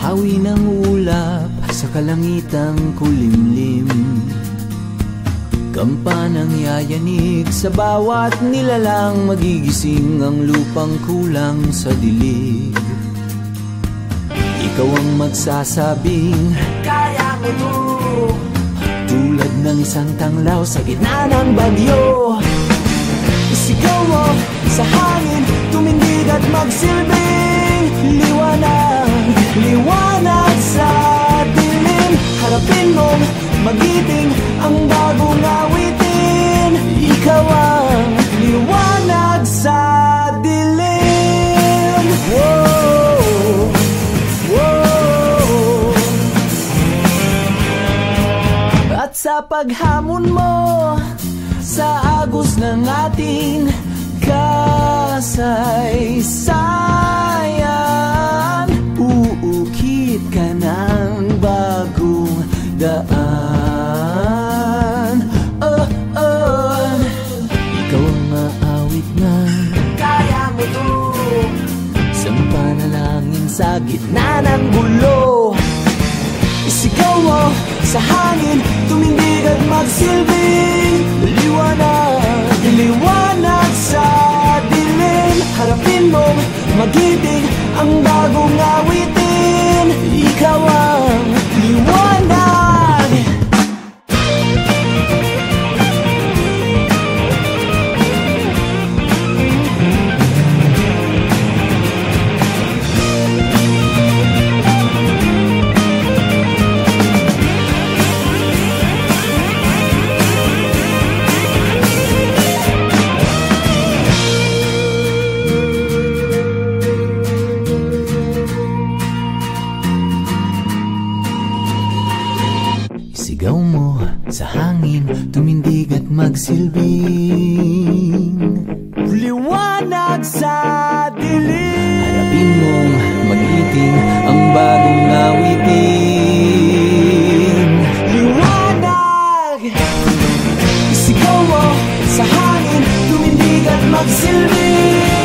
Hawi ng ulap sa kalangitang kulimlim, kampanang yayanig sa bawat nilalang, magigising ang lupang kulang sa dilig. Ikaw ang magsasabing kaya mo to, tulad ng isang tanglaw sa gitna ng bagyo. Isigaw mo sa hangin, tumindig at magsilbing liwanag, liwanag sa dilim. Harapin mong magiting ang bagong awitin, ikaw ang liwanag sa dilim. Whoa, whoa. At sa paghamon mo sa agos ng ating kasaysayan, uukit ka ng bagong daan. Ikaw ang maawit na kaya mo to, isang panalangin sa gitna ng gulo. Isigaw mo sa hangin, tumindig at magsilbing liwanag, liwanag sa dilim. Harapin mong magiting ang bagong awitin, ikaw ang liwanag. Sigaw mo sa hangin, tumindig at magsilbing liwanag sa dilim. Harapin mong magiting ang bagong awitin, liwanag. Sigaw mo sa hangin, tumindig at magsilbing